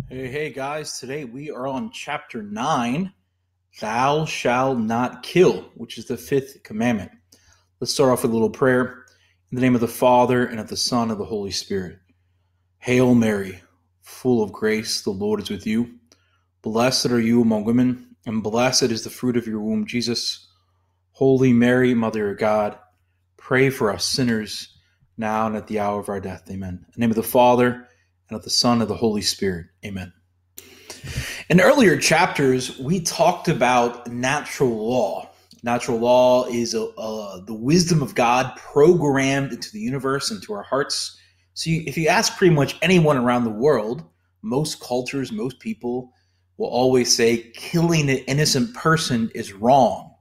Hey guys, today we are on chapter 9, Thou shalt not kill, which is the fifth commandment. Let's start off with a little prayer. In the name of the Father, and of the Son, and of the Holy Spirit. Hail Mary, full of grace, the Lord is with you. Blessed are you among women, and blessed is the fruit of your womb, Jesus. Holy Mary, Mother of God, pray for us sinners, now and at the hour of our death. Amen. In the name of the Father, and of the Son, and of the Holy Spirit. Amen. In earlier chapters, we talked about natural law. Natural law is the wisdom of God programmed into the universe, into our hearts. So if you ask pretty much anyone around the world, most cultures, most people will always say killing an innocent person is wrong.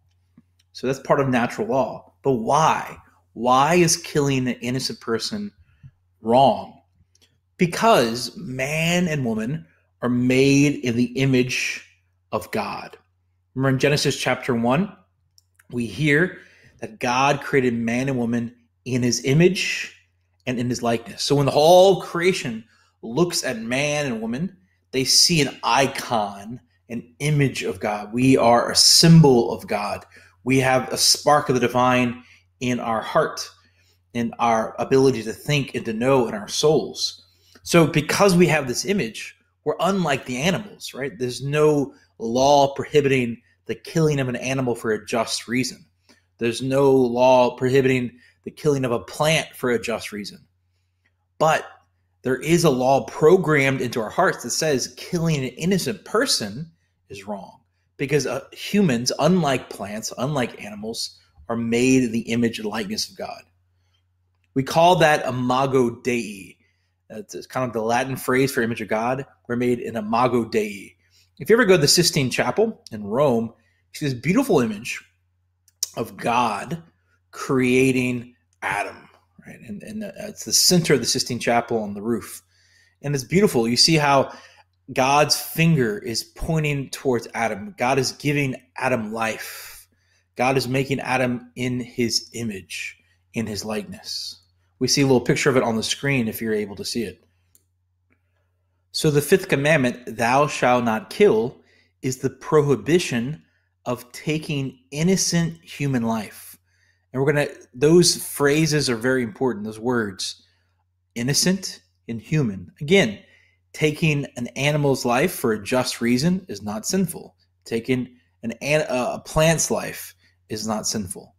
So that's part of natural law. But why? Why is killing an innocent person wrong? Because man and woman are made in the image of God. Remember in Genesis chapter 1, we hear that God created man and woman in his image and in his likeness. So when the whole creation looks at man and woman, they see an icon, an image of God. We are a symbol of God. We have a spark of the divine in our heart, in our ability to think and to know in our souls. So because we have this image, we're unlike the animals, right? There's no law prohibiting the killing of an animal for a just reason. There's no law prohibiting the killing of a plant for a just reason. But there is a law programmed into our hearts that says killing an innocent person is wrong, because humans, unlike plants, unlike animals, are made in the image and likeness of God. We call that imago Dei. It's kind of the Latin phrase for image of God. We're made in imago Dei. If you ever go to the Sistine Chapel in Rome, you see this beautiful image of God creating Adam, right? And it's the center of the Sistine Chapel on the roof. And it's beautiful. You see how God's finger is pointing towards Adam. God is giving Adam life. God is making Adam in his image, in his likeness. We see a little picture of it on the screen if you're able to see it. So the fifth commandment, thou shalt not kill, is the prohibition of taking innocent human life. And those phrases are very important, those words, innocent and human. Again, taking an animal's life for a just reason is not sinful. Taking a plant's life is not sinful.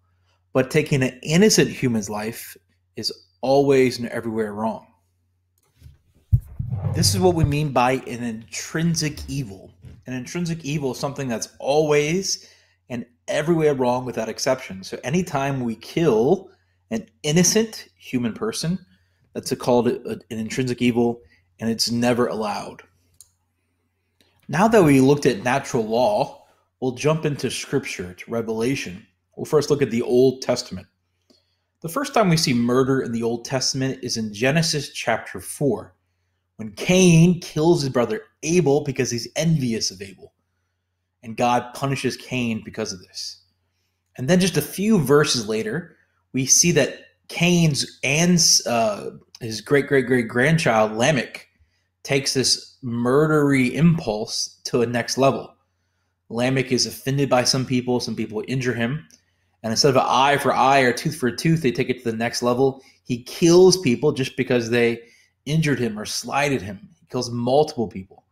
But taking an innocent human's life is always and everywhere wrong. This is what we mean by an intrinsic evil. An intrinsic evil is something that's always and everywhere wrong without exception. So anytime we kill an innocent human person, that's called an intrinsic evil, and it's never allowed. Now that we looked at natural law, we'll jump into Scripture, to Revelation. We'll first look at the Old Testament. The first time we see murder in the Old Testament is in Genesis chapter 4, when Cain kills his brother Abel because he's envious of Abel. And God punishes Cain because of this. And then just a few verses later, we see that Cain's and his great-great-great-grandchild Lamech takes this murdery impulse to a next level. Lamech is offended by some people injure him. And instead of an eye for eye or tooth for a tooth, they take it to the next level. He kills people just because they injured him or slighted him. He kills multiple people.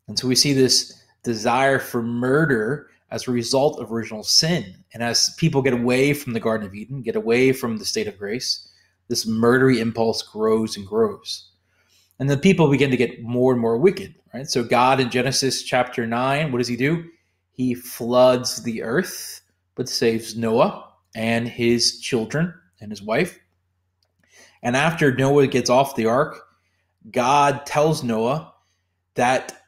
And so we see this desire for murder as a result of original sin. And as people get away from the Garden of Eden, get away from the state of grace, this murdery impulse grows and grows. And the people begin to get more and more wicked, right? So God in Genesis chapter 9, what does he do? He floods the earth, but saves Noah and his children and his wife. And after Noah gets off the ark, God tells Noah that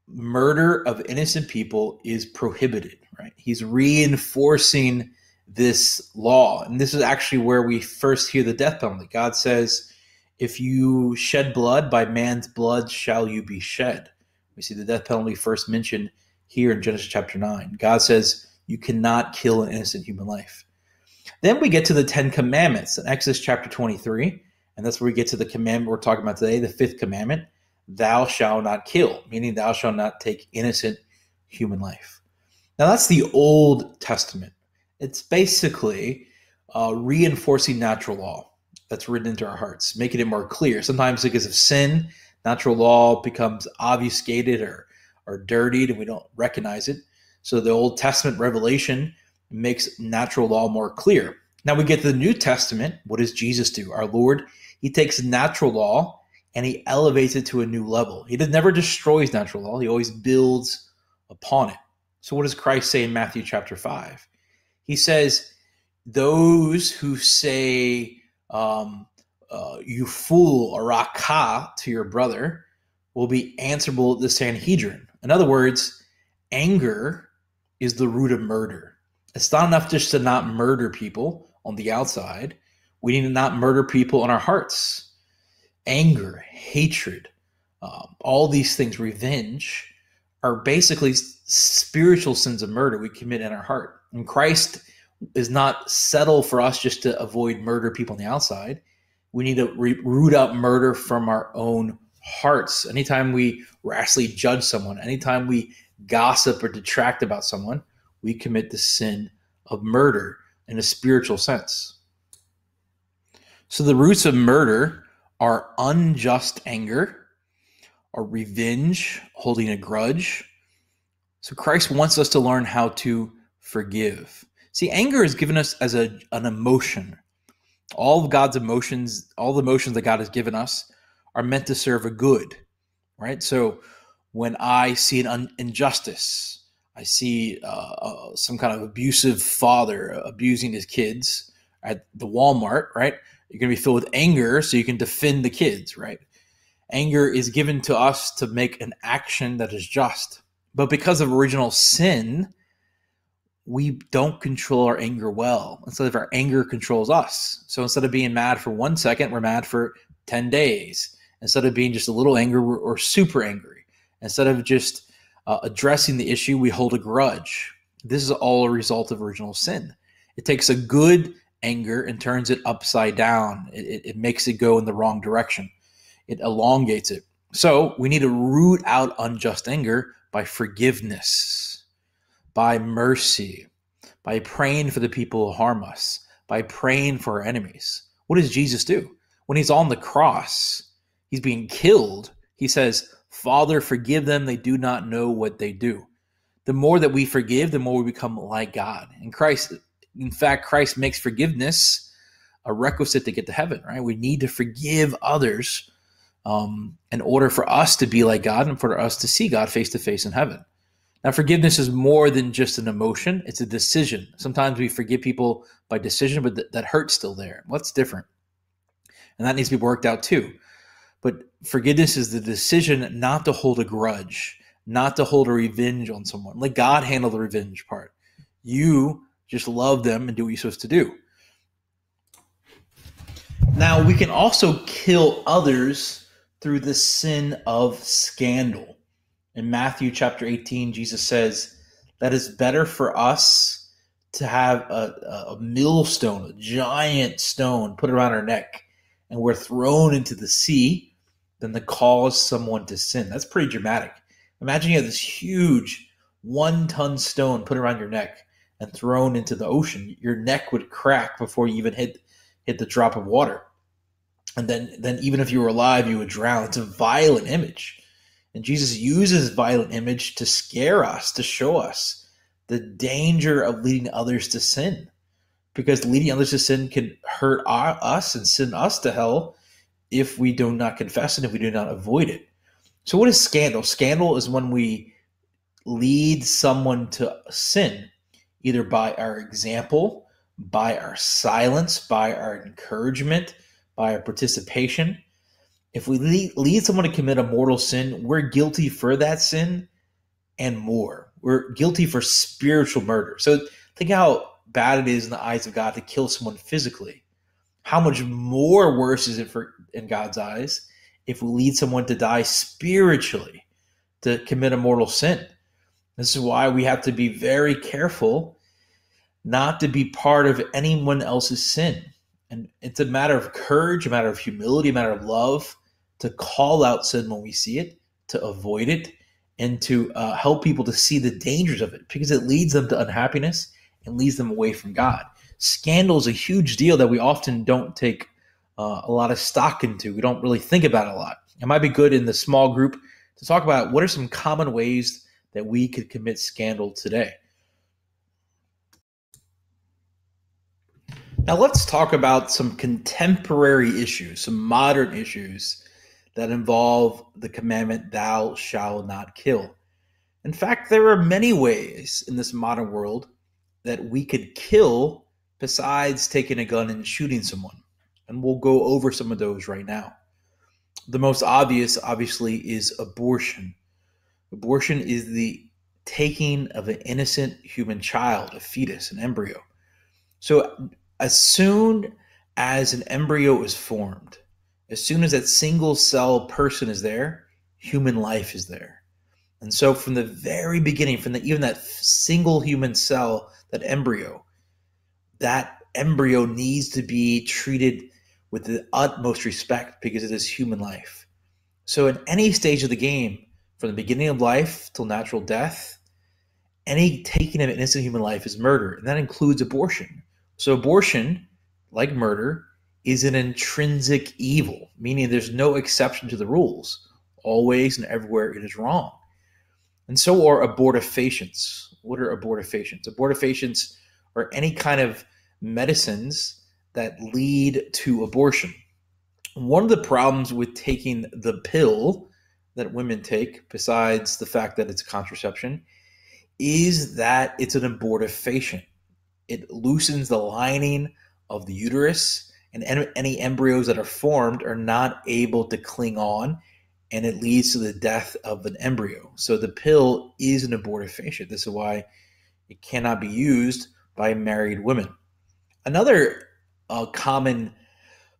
murder of innocent people is prohibited, right? He's reinforcing this law. And this is actually where we first hear the death penalty. God says, if you shed blood, by man's blood shall you be shed. We see the death penalty first mentioned here in Genesis chapter 9. God says, you cannot kill an innocent human life. Then we get to the 10 Commandments in Exodus chapter 23, and that's where we get to the commandment we're talking about today, the fifth commandment. thou shalt not kill, meaning thou shalt not take innocent human life. Now, that's the Old Testament. It's basically reinforcing natural law that's written into our hearts, making it more clear. Sometimes because of sin, natural law becomes obfuscated or dirtied, and we don't recognize it. So the Old Testament revelation makes natural law more clear. Now we get to the New Testament. What does Jesus do? Our Lord, he takes natural law and he elevates it to a new level. He never destroys natural law. He always builds upon it. So what does Christ say in Matthew chapter 5? He says, those who say, you fool, or rakah, to your brother will be answerable at the Sanhedrin. In other words, anger is the root of murder. It's not enough just to not murder people on the outside. We need to not murder people in our hearts. Anger, hatred, all these things, revenge, are basically spiritual sins of murder we commit in our heart. And Christ is not settled for us just to avoid murder people on the outside. We need to root out murder from our own hearts. Anytime we rashly judge someone, anytime we gossip or detract about someone, we commit the sin of murder in a spiritual sense. So the roots of murder are unjust anger, or revenge, holding a grudge. So Christ wants us to learn how to forgive. See, anger is given us as an emotion. All of God's emotions, all the emotions that God has given us are meant to serve a good, right? So when I see an injustice, I see some kind of abusive father abusing his kids at the Walmart, right? You're going to be filled with anger so you can defend the kids, right? Anger is given to us to make an action that is just. But because of original sin, we don't control our anger well. Instead of our anger controls us. So instead of being mad for 1 second, we're mad for 10 days. Instead of being just a little angry, we're super angry. Instead of just addressing the issue, we hold a grudge. This is all a result of original sin. It takes a good anger and turns it upside down. It makes it go in the wrong direction. It elongates it. So we need to root out unjust anger by forgiveness, by mercy, by praying for the people who harm us, by praying for our enemies. What does Jesus do? When he's on the cross, he's being killed. He says, Father, forgive them. They do not know what they do. The more that we forgive, the more we become like God. And Christ, in fact, Christ makes forgiveness a requisite to get to heaven, right? We need to forgive others in order for us to be like God and for us to see God face to face in heaven. Now, forgiveness is more than just an emotion. It's a decision. Sometimes we forgive people by decision, but that hurt's still there. What's different? And that needs to be worked out too. But forgiveness is the decision not to hold a grudge, not to hold a revenge on someone. Let God handle the revenge part. You just love them and do what you're supposed to do. Now, we can also kill others through the sin of scandal. In Matthew chapter 18, Jesus says that it's better for us to have a millstone, a giant stone, put around our neck, and we're thrown into the sea than to cause someone to sin. That's pretty dramatic. Imagine you have this huge 1-ton stone put around your neck and thrown into the ocean. Your neck would crack before you even hit the drop of water. And then even if you were alive, you would drown. It's a violent image. And Jesus uses violent image to scare us, to show us the danger of leading others to sin. Because leading others to sin can hurt us and send us to hell if we do not confess and if we do not avoid it. So what is scandal? Scandal is when we lead someone to sin, either by our example, by our silence, by our encouragement, by our participation. If we lead someone to commit a mortal sin, we're guilty for that sin and more. We're guilty for spiritual murder. So think how bad it is in the eyes of God to kill someone physically. How much more worse is it in God's eyes if we lead someone to die spiritually, to commit a mortal sin? This is why we have to be very careful not to be part of anyone else's sin. And it's a matter of courage, a matter of humility, a matter of love, to call out sin when we see it, to avoid it, and to help people to see the dangers of it, because it leads them to unhappiness and leads them away from God. Scandal is a huge deal that we often don't take a lot of stock into. We don't really think about it a lot. It might be good in the small group to talk about what are some common ways that we could commit scandal today. Now let's talk about some contemporary issues, some modern issues that involve the commandment, thou shalt not kill. In fact, there are many ways in this modern world that we could kill besides taking a gun and shooting someone. And we'll go over some of those right now. The most obvious, obviously, is abortion. Abortion is the taking of an innocent human child, a fetus, an embryo. So as soon as an embryo is formed, as soon as that single cell person is there, human life is there. And so from the very beginning, even that single human cell, that embryo needs to be treated with the utmost respect because it is human life. So in any stage of the game, from the beginning of life till natural death, any taking of an innocent human life is murder, and that includes abortion. So abortion, like murder, is an intrinsic evil, meaning there's no exception to the rules. Always and everywhere it is wrong. And so are abortifacients. What are abortifacients? Abortifacients are any kind of medicines that lead to abortion. One of the problems with taking the pill that women take, besides the fact that it's contraception, is that it's an abortifacient. It loosens the lining of the uterus, and any embryos that are formed are not able to cling on, and it leads to the death of an embryo. So the pill is an abortifacient. This is why it cannot be used by married women. Another common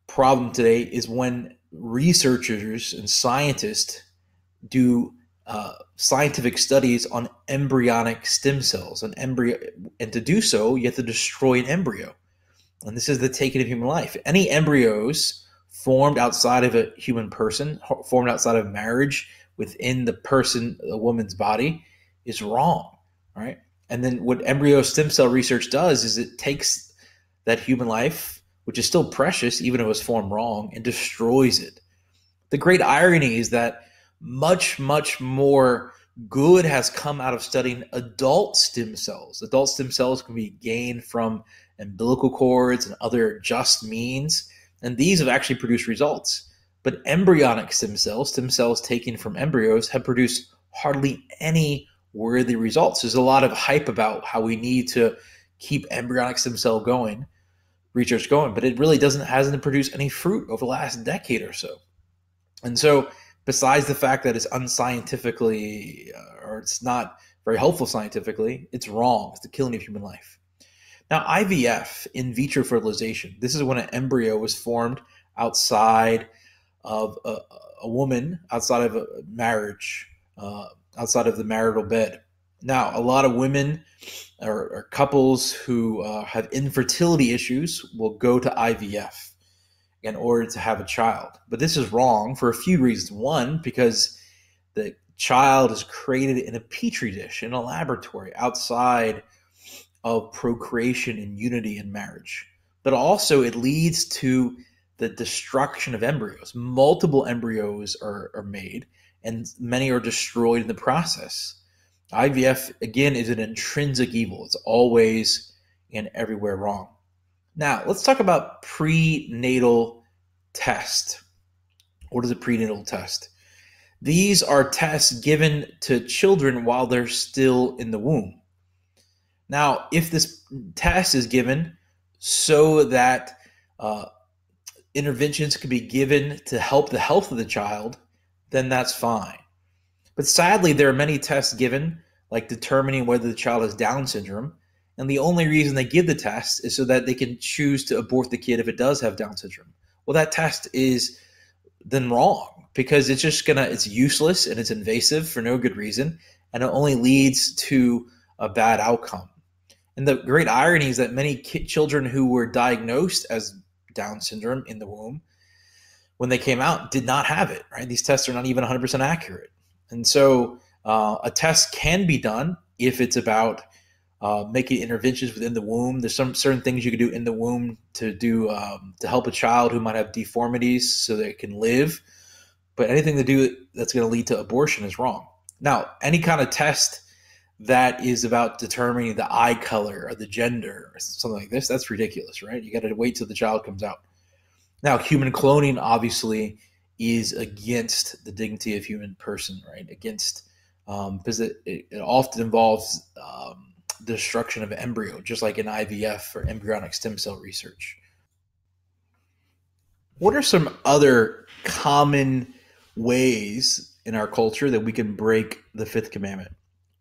problem today is when researchers and scientists do scientific studies on embryonic stem cells. And to do so, you have to destroy an embryo. And this is the taking of human life. Any embryos formed outside of a human person, formed outside of marriage within the woman's body, is wrong, right? And then what embryo stem cell research does is it takes that human life, which is still precious, even if it was formed wrong, and destroys it. The great irony is that much, much more good has come out of studying adult stem cells. Adult stem cells can be gained from umbilical cords and other just means, and these have actually produced results. But embryonic stem cells taken from embryos, have produced hardly any worthy results. There's a lot of hype about how we need to keep embryonic stem cell research going, but it really hasn't produced any fruit over the last decade or so. And so besides the fact that it's unscientifically, or it's not very helpful scientifically, it's wrong. It's the killing of human life. Now, IVF, in vitro fertilization, this is when an embryo was formed outside of a woman, outside of a marriage, outside of the marital bed. Now, a lot of women or couples who have infertility issues will go to IVF in order to have a child. But this is wrong for a few reasons. One, because the child is created in a petri dish, in a laboratory, outside of procreation and unity in marriage. But also it leads to the destruction of embryos. Multiple embryos are made, and many are destroyed in the process. IVF, again, is an intrinsic evil. It's always and everywhere wrong. Now, let's talk about prenatal test. What is a prenatal test? These are tests given to children while they're still in the womb. Now, if this test is given so that interventions can be given to help the health of the child, then that's fine. But sadly, there are many tests given, like determining whether the child has Down syndrome, and the only reason they give the test is so that they can choose to abort the kid if it does have Down syndrome. Well, that test is then wrong, because it's useless and it's invasive for no good reason, and it only leads to a bad outcome. And the great irony is that many children who were diagnosed as Down syndrome in the womb when they came out, did not have it, right? These tests are not even 100% accurate. And so a test can be done if it's about making interventions within the womb. There's some certain things you can do in the womb to do to help a child who might have deformities so they can live. But anything to do that's going to lead to abortion is wrong. Now, any kind of test that is about determining the eye color or the gender or something like this, that's ridiculous, right? You got to wait till the child comes out. Now, human cloning obviously is against the dignity of human person, right? Against because it often involves destruction of embryo, just like in IVF or embryonic stem cell research. What are some other common ways in our culture that we can break the fifth commandment?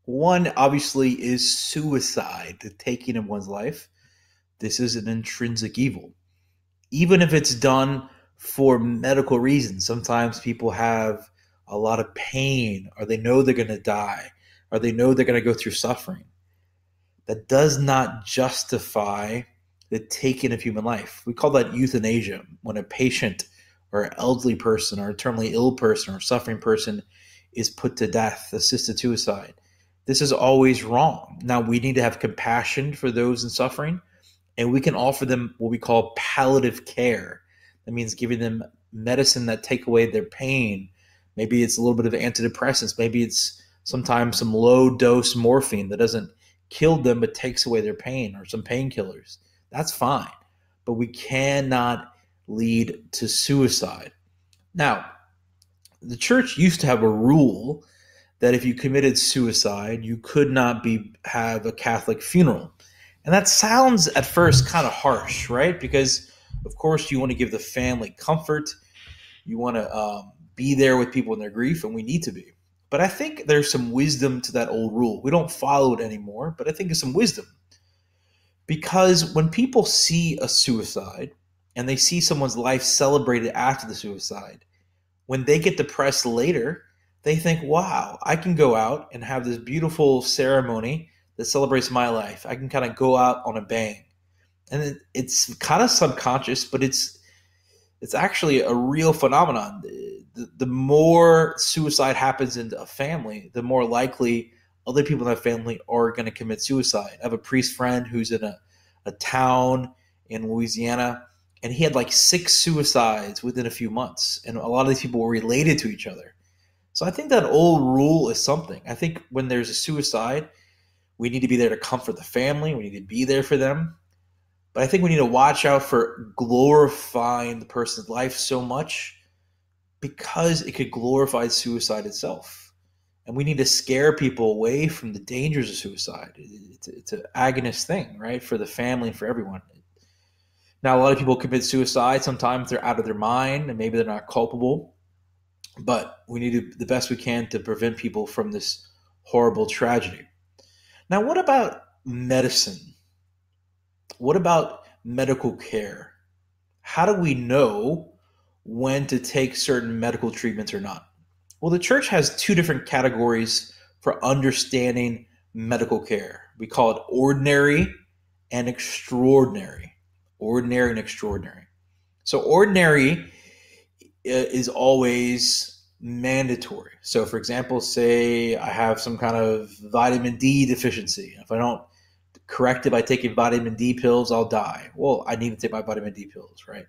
One, obviously, is suicide, the taking of one's life. This is an intrinsic evil. Even if it's done for medical reasons, sometimes people have a lot of pain, or they know they're going to die, or they know they're going to go through suffering. That does not justify the taking of human life. We call that euthanasia, when a patient or an elderly person or a terminally ill person or suffering person is put to death, assisted suicide. This is always wrong. Now, we need to have compassion for those in suffering, and we can offer them what we call palliative care. That means giving them medicine that take away their pain. Maybe it's a little bit of antidepressants. Maybe it's sometimes some low-dose morphine that doesn't kill them but takes away their pain, or some painkillers. That's fine. But we cannot lead to suicide. Now, the church used to have a rule that if you committed suicide, you could not have a Catholic funeral. And that sounds at first kind of harsh, right? Because, of course, you want to give the family comfort. You want to be there with people in their grief, and we need to be. But I think there's some wisdom to that old rule. We don't follow it anymore, but I think there's some wisdom. Because when people see a suicide and they see someone's life celebrated after the suicide, when they get depressed later, they think, wow, I can go out and have this beautiful ceremony that celebrates my life. I can kind of go out on a bang. And it's kind of subconscious, but it's actually a real phenomenon. The more suicide happens in a family, the more likely other people in that family are going to commit suicide. I have a priest friend who's in a town in Louisiana, and he had like 6 suicides within a few months. And a lot of these people were related to each other. So I think that old rule is something. I think when there's a suicide, we need to be there to comfort the family. We need to be there for them. But I think we need to watch out for glorifying the person's life so much, because it could glorify suicide itself. And we need to scare people away from the dangers of suicide. It's an agonist thing, right, for the family and for everyone. Now, a lot of people commit suicide. Sometimes they're out of their mind and maybe they're not culpable. But we need to do the best we can to prevent people from this horrible tragedy. Now, what about medicine? What about medical care? How do we know when to take certain medical treatments or not? Well, the church has 2 different categories for understanding medical care. We call it ordinary and extraordinary. Ordinary and extraordinary. So ordinary is always mandatory. So, for example, say I have some kind of vitamin D deficiency. If I don't correct it by taking vitamin D pills, I'll die. Well, I need to take my vitamin D pills, right?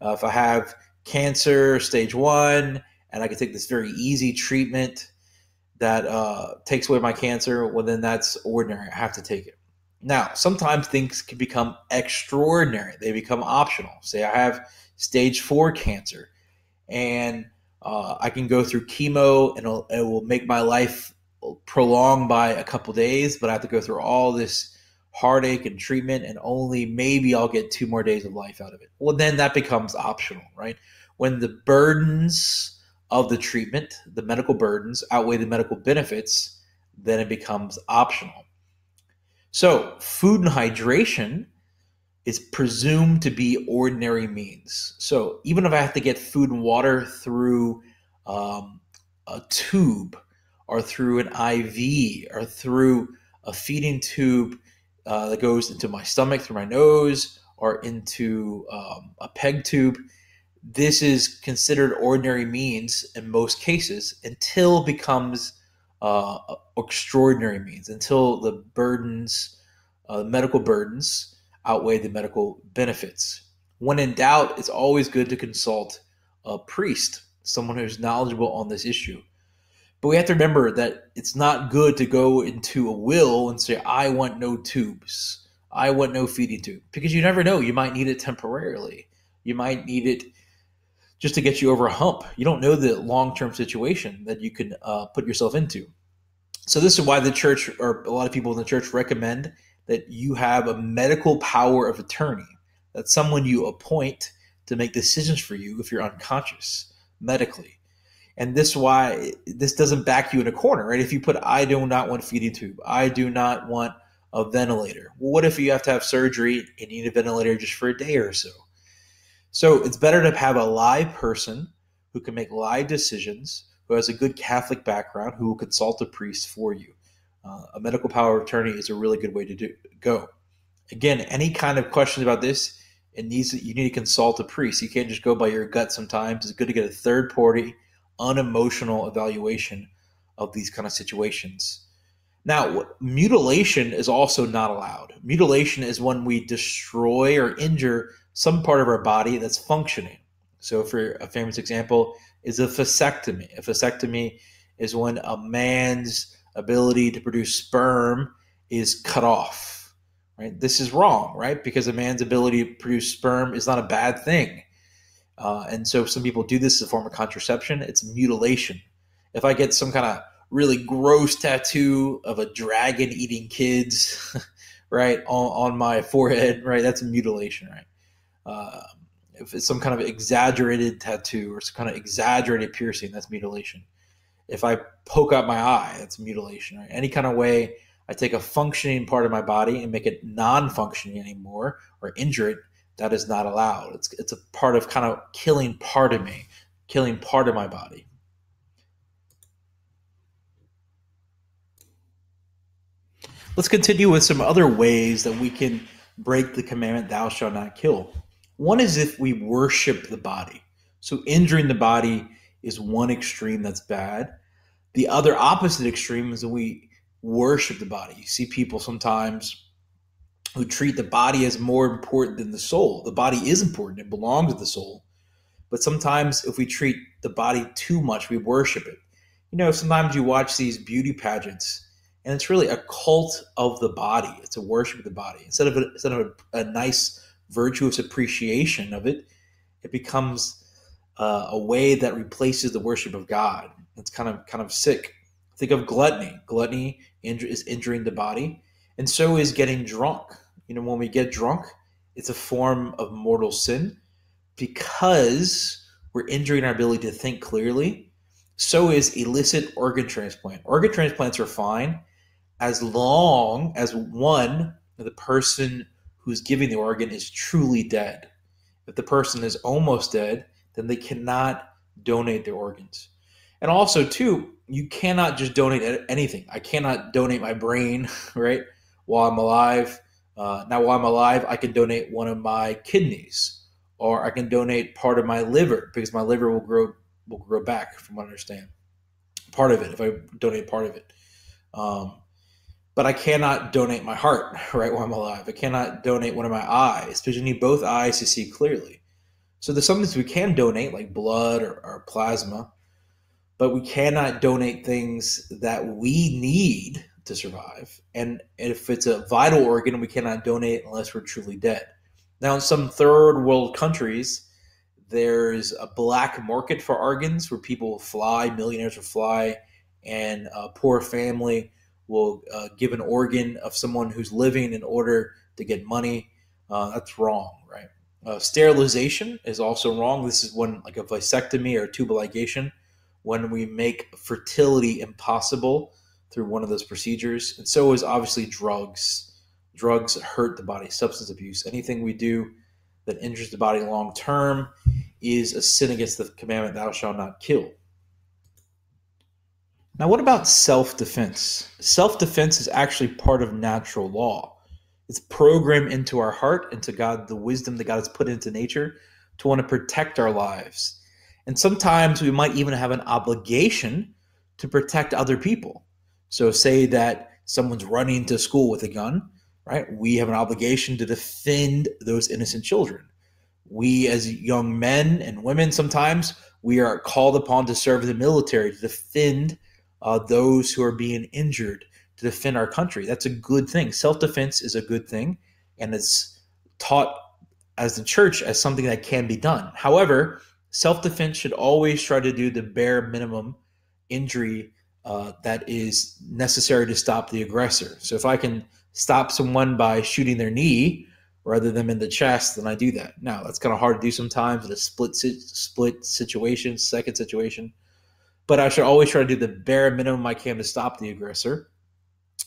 If I have cancer, stage 1, and I can take this very easy treatment that takes away my cancer, well, then that's ordinary. I have to take it. Now, sometimes things can become extraordinary. They become optional. Say I have stage 4 cancer, and I can go through chemo, and it will make my life prolonged by a couple days, but I have to go through all this heartache and treatment, and only maybe I'll get 2 more days of life out of it. Well, then that becomes optional, right? When the burdens of the treatment, the medical burdens, outweigh the medical benefits, then it becomes optional. So food and hydration is presumed to be ordinary means. So even if I have to get food and water through a tube, or through an IV, or through a feeding tube that goes into my stomach through my nose, or into a peg tube, This is considered ordinary means in most cases until it becomes extraordinary means, until the burdens, medical burdens, outweigh the medical benefits. When in doubt, it's always good to consult a priest, someone who's knowledgeable on this issue. But we have to remember that it's not good to go into a will and say, I want no tubes. I want no feeding tube. Because you never know. You might need it temporarily. You might need it just to get you over a hump. You don't know the long-term situation that you can put yourself into. So this is why the church, or a lot of people in the church, recommend that you have a medical power of attorney. That's someone you appoint to make decisions for you if you're unconscious medically. And this is why this doesn't back you in a corner, right? If you put, I do not want feeding tube, I do not want a ventilator. Well, what if you have to have surgery and you need a ventilator just for a day or so? So it's better to have a live person who can make live decisions, who has a good Catholic background, who will consult a priest for you. A medical power of attorney is a really good way to go. Again, any kind of questions about this, you need to consult a priest. You can't just go by your gut sometimes. It's good to get a third-party, unemotional evaluation of these kind of situations. Now, mutilation is also not allowed. Mutilation is when we destroy or injure some part of our body that's functioning. So for a famous example is a vasectomy. A vasectomy is when a man's ability to produce sperm is cut off. Right? This is wrong, right? Because a man's ability to produce sperm is not a bad thing. And so some people do this as a form of contraception. It's mutilation. If I get some kind of really gross tattoo of a dragon eating kids, right, on my forehead, right, that's a mutilation, right? If it's some kind of exaggerated tattoo or some kind of exaggerated piercing, that's mutilation. If I poke out my eye, that's mutilation, right? Any kind of way I take a functioning part of my body and make it non-functioning anymore or injure it, that is not allowed. It's a part of kind of killing part of me, killing part of my body. Let's continue with some other ways that we can break the commandment, thou shalt not kill. One is if we worship the body. So injuring the body is one extreme that's bad. The other opposite extreme is that we worship the body. You see people sometimes who treat the body as more important than the soul. The body is important. It belongs to the soul. But sometimes if we treat the body too much, we worship it. You know, sometimes you watch these beauty pageants, and it's really a cult of the body. It's a worship of the body. Instead of a nice, virtuous appreciation of it, it becomes a way that replaces the worship of God. It's kind of sick. Think of gluttony. Gluttony is injuring the body, and so is getting drunk. You know, when we get drunk, it's a form of mortal sin because we're injuring our ability to think clearly. So is illicit organ transplant. Organ transplants are fine as long as the person who's giving the organ is truly dead. If the person is almost dead, then they cannot donate their organs. And also, too, you cannot just donate anything. I cannot donate my brain, right, while I'm alive. Now, while I'm alive, I can donate one of my kidneys, or I can donate part of my liver because my liver will grow back, from what I understand. Part of it, if I donate part of it. But I cannot donate my heart, right, while I'm alive. I cannot donate one of my eyes because you need both eyes to see clearly. So there's some things we can donate, like blood or plasma, but we cannot donate things that we need to survive. And if it's a vital organ, we cannot donate unless we're truly dead. Now, in some third world countries, there's a black market for organs where people will fly, millionaires will fly, and a poor family will give an organ of someone who's living in order to get money. That's wrong, right? Sterilization is also wrong. This is when, like a vasectomy or tubal ligation, when we make fertility impossible through one of those procedures. And so is obviously drugs. Drugs hurt the body, substance abuse. Anything we do that injures the body long term is a sin against the commandment, thou shalt not kill. Now, what about self-defense? Self-defense is actually part of natural law. It's programmed into our heart, into God, the wisdom that God has put into nature to want to protect our lives. And sometimes we might even have an obligation to protect other people. So say that someone's running to school with a gun, right? We have an obligation to defend those innocent children. We as young men and women, sometimes we are called upon to serve in the military, to defend those who are being injured, to defend our country. That's a good thing. Self-defense is a good thing, and it's taught as the church as something that can be done. However, self-defense should always try to do the bare minimum injury that is necessary to stop the aggressor. So if I can stop someone by shooting their knee rather than in the chest, then I do that. Now, that's kind of hard to do sometimes in a split situation, second situation. But I should always try to do the bare minimum I can to stop the aggressor.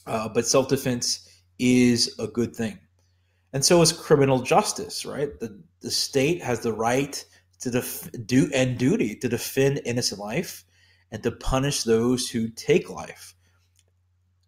But self-defense is a good thing. And so is criminal justice, right? The state has the right to duty to defend innocent life and to punish those who take life,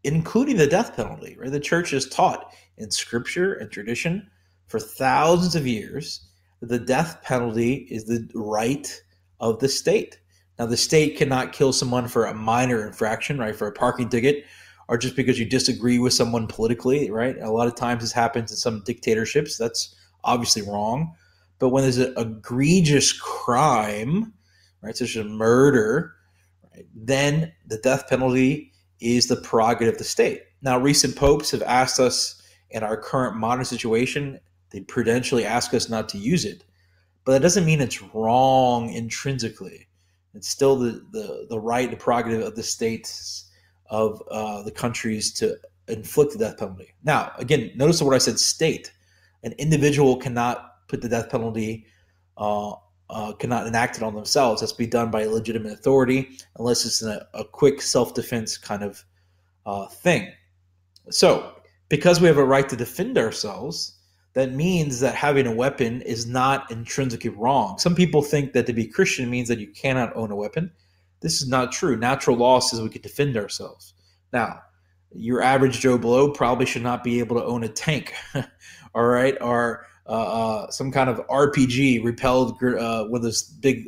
including the death penalty, right? The church has taught in scripture and tradition for thousands of years that the death penalty is the right of the state. Now, the state cannot kill someone for a minor infraction, right? For a parking ticket, or just because you disagree with someone politically, right? A lot of times this happens in some dictatorships. That's obviously wrong. But when there's an egregious crime, right, such as murder, right, then the death penalty is the prerogative of the state. Now, recent popes have asked us in our current modern situation, they prudentially ask us not to use it. But that doesn't mean it's wrong intrinsically. It's still the right, the prerogative of the states of the countries to inflict the death penalty. Now, again, notice what I said, state. An individual cannot put the death penalty, cannot enact it on themselves. That's be done by a legitimate authority, unless it's a quick self-defense kind of thing. So, because we have a right to defend ourselves, that means that having a weapon is not intrinsically wrong. Some people think that to be Christian means that you cannot own a weapon. This is not true. Natural law says we can defend ourselves. Now, your average Joe Blow probably should not be able to own a tank, all right, or some kind of RPG repelled with those big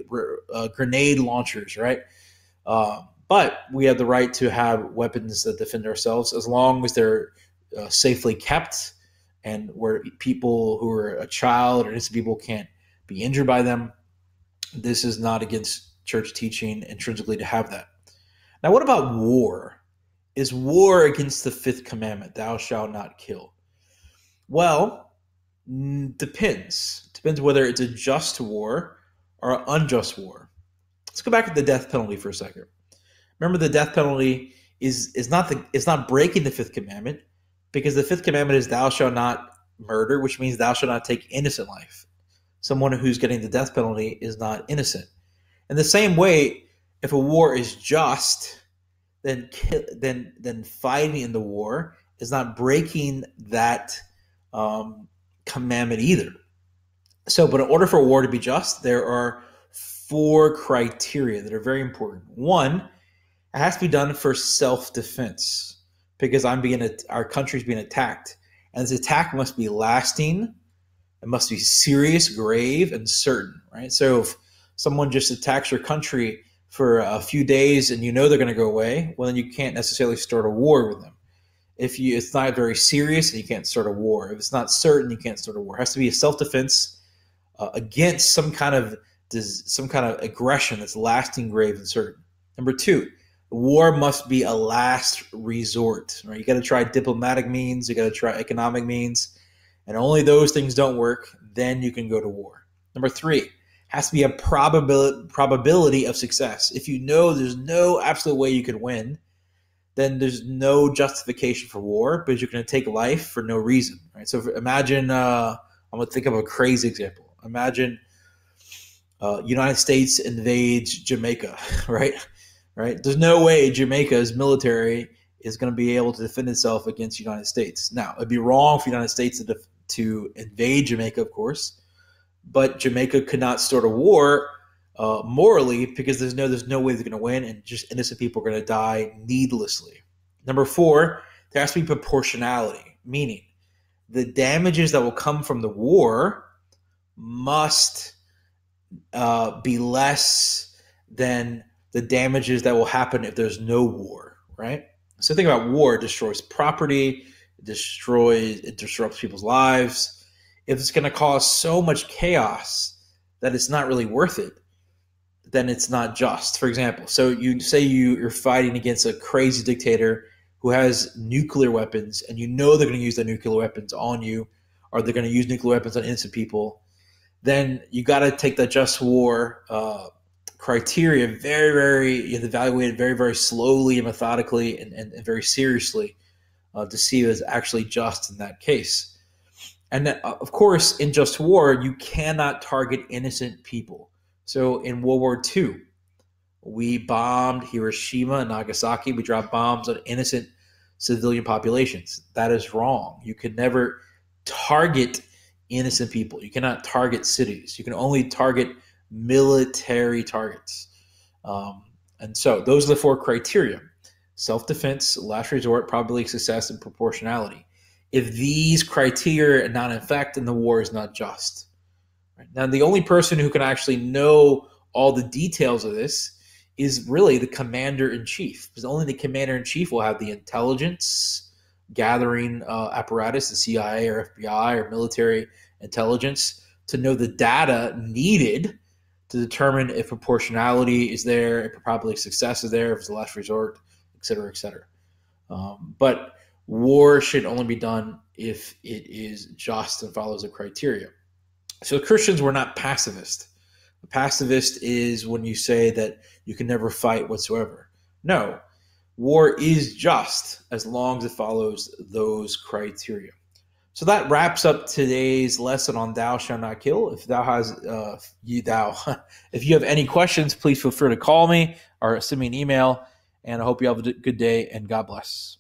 grenade launchers, right? But we have the right to have weapons that defend ourselves as long as they're safely kept and where people who are a child or innocent people can't be injured by them. This is not against church teaching intrinsically to have that. Now, what about war? Is war against the fifth commandment, thou shalt not kill? Well, depends. Depends whether it's a just war or an unjust war. Let's go back to the death penalty for a second. Remember, the death penalty is not breaking the fifth commandment, because the fifth commandment is thou shalt not murder, which means thou shalt not take innocent life. Someone who's getting the death penalty is not innocent. In the same way, if a war is just, then fighting in the war is not breaking that commandment either. So, but in order for a war to be just, there are 4 criteria that are very important. One, it has to be done for self-defense, because our country's being attacked, and this attack must be lasting. It must be serious, grave, and certain. Right. So, if someone just attacks your country for a few days and you know they're going to go away, well, then you can't necessarily start a war with them. If it's not very serious, you can't start a war. If it's not certain, you can't start a war. It has to be a self-defense against some kind of aggression that's lasting, grave, and certain. Number 2, war must be a last resort. Right? You got to try diplomatic means. You got to try economic means, and only those things don't work. Then you can go to war. Number 3, has to be a probability of success. If you know there's no absolute way you could win, then there's no justification for war, because you're going to take life for no reason. Right? So imagine, I'm going to think of a crazy example. Imagine United States invades Jamaica, right? Right? There's no way Jamaica's military is going to be able to defend itself against the United States. Now, it'd be wrong for the United States to invade Jamaica, of course, but Jamaica could not start a war morally, because there's no way they're going to win, and just innocent people are going to die needlessly. Number 4, there has to be proportionality, meaning the damages that will come from the war must be less than the damages that will happen if there's no war, right? So think about war. It destroys property, it disrupts people's lives. If it's going to cause so much chaos that it's not really worth it, then it's not just. For example, so you say you're fighting against a crazy dictator who has nuclear weapons, and you know they're going to use the nuclear weapons on you, or they're going to use nuclear weapons on innocent people. Then you got to take the just war criteria evaluate it very, very slowly and methodically and very seriously to see if it's actually just in that case. And then, of course, in just war, you cannot target innocent people. So in World War II, we bombed Hiroshima and Nagasaki. We dropped bombs on innocent civilian populations. That is wrong. You can never target innocent people. You cannot target cities. You can only target military targets. And so those are the 4 criteria: self-defense, last resort, probability of success, and proportionality. If these criteria are not in effect, then the war is not just. Right? Now, the only person who can actually know all the details of this is really the commander-in-chief, because only the commander-in-chief will have the intelligence gathering apparatus, the CIA or FBI or military intelligence, to know the data needed to determine if proportionality is there, if probability of success is there, if it's the last resort, et cetera, et cetera. But war should only be done if it is just and follows the criteria. So Christians were not pacifist. A pacifist is when you say that you can never fight whatsoever. No, war is just as long as it follows those criteria. So that wraps up today's lesson on "Thou shalt not kill." If if you have any questions, please feel free to call me or send me an email. And I hope you have a good day, and God bless.